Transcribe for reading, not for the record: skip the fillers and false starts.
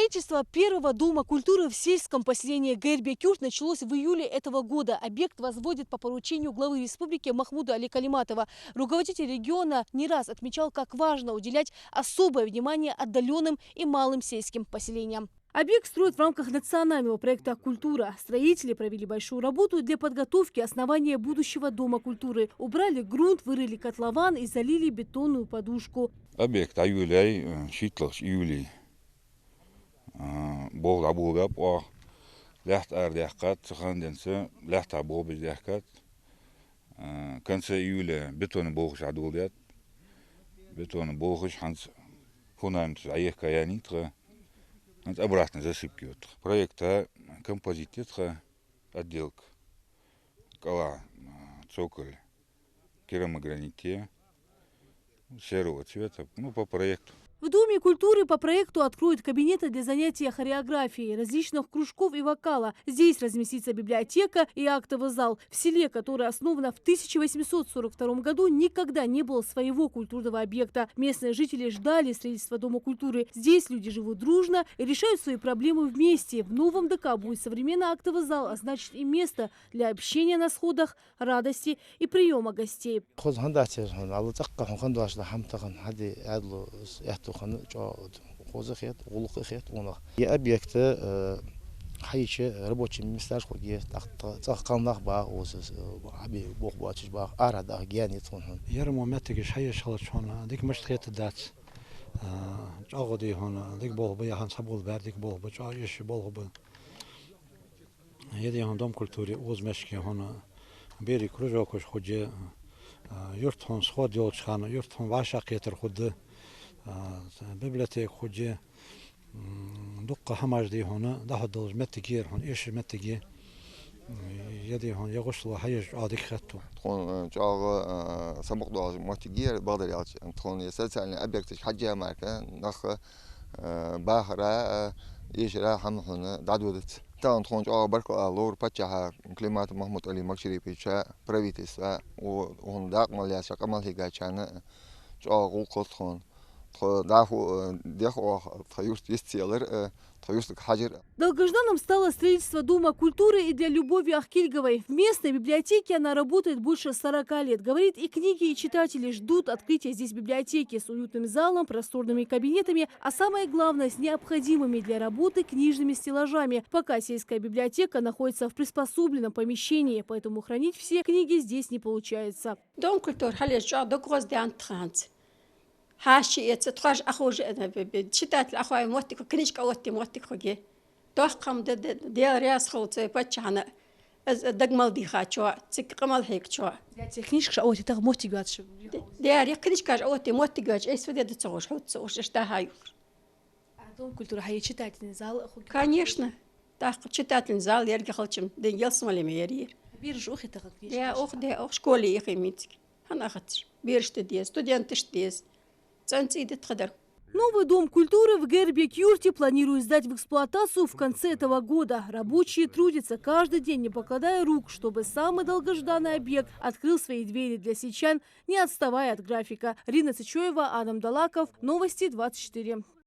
Строительство первого дома культуры в сельском поселении Гэрбек-Юрт началось в июле этого года. Объект возводит по поручению главы республики Махмуда Али Калиматова. Руководитель региона не раз отмечал, как важно уделять особое внимание отдаленным и малым сельским поселениям. Объект строят в рамках национального проекта «Культура». Строители провели большую работу для подготовки основания будущего дома культуры. Убрали грунт, вырыли котлован и залили бетонную подушку. Объект аюляй, шитлыш июлей. Бол абулгап о лахт ардяхкат цханденсе лахт абул бездяхкат. Конце июля бетон болгыш адулдят. Бетон болгыш ханс фундамент аехка янитра. Ханс обратно засыпки вот. Проекта композитетха отделка. Кала цоколь керамограните серого цвета, по проекту. В Доме культуры по проекту откроют кабинеты для занятия хореографией, различных кружков и вокала. Здесь разместится библиотека и актовый зал. В селе, которое основано в 1842 году, никогда не было своего культурного объекта. Местные жители ждали строительства Дома культуры. Здесь люди живут дружно и решают свои проблемы вместе. В новом ДК будет современный актовый зал, а значит и место для общения на сходах, радости и приема гостей. Объект хайче рабочий места шходе цахканлах ба озс аби бог бачиш ба арада гянит он يرى مومتك شيء شغلت هون ديك مش تخيت دات أغدي هون ديك بول بيا هن سبول بار ديك بول بتش إيش بول ب يدي هون دوم كولتوري أوز مشكي هون بيري كروجو كوش خدي يرت هون سخود يولش خان يرت هون واشق يتر خد ببلتك خدي دقة هماج دي هون ده هدول متجير هون إيش متجي يدي هون يغسل حيج عادك خدته. تكون جاغ سمق دوز متجير بقدر يعطي تكون يسلسل أبيك حاجة معك نخ باهرة إيش را هم هون دادودت. تان تكون جاغ بركة لور بتشها كلمات محمود علي مكشري بيشة بريفيتس وهم داق ماليا شق مال هيجا كان جاغ قلتون. Долгожданным стало строительство Дома культуры и для Любови Ахкильговой. В местной библиотеке она работает больше 40 лет. Говорит, и книги, и читатели ждут открытия здесь библиотеки с уютным залом, просторными кабинетами, а самое главное, с необходимыми для работы книжными стеллажами. Пока сельская библиотека находится в приспособленном помещении, поэтому хранить все книги здесь не получается. Дом культуры هاشي تتخرج أخوج شتات الأخوي موتك كنيش قوتي موتك خجي توخم ديال رياس خلطة بتشحنا دقمل دي خاتشوا تقمل هيك شوا كنيش قوتي تغ موتي قاتش ديال كنيش قاش قوتي موتي قاش إيش فدي تصور حوت تصور اشتهاي Дом культуры هي читательный зал. Конечно так читательный зал يرجع خلطم دي يلصم لي ميرير بيرج أخي تغ كنيش يا أخ دي أخ شكولي يخي ميتك أنا أخذت بيرش تديس студентش ديس Новый дом культуры в Гэрбек-Юрте планируют сдать в эксплуатацию в конце этого года. Рабочие трудятся каждый день, не покладая рук, чтобы самый долгожданный объект открыл свои двери для сельчан, не отставая от графика. Рина Цычоева, Адам Далаков. Новости 24.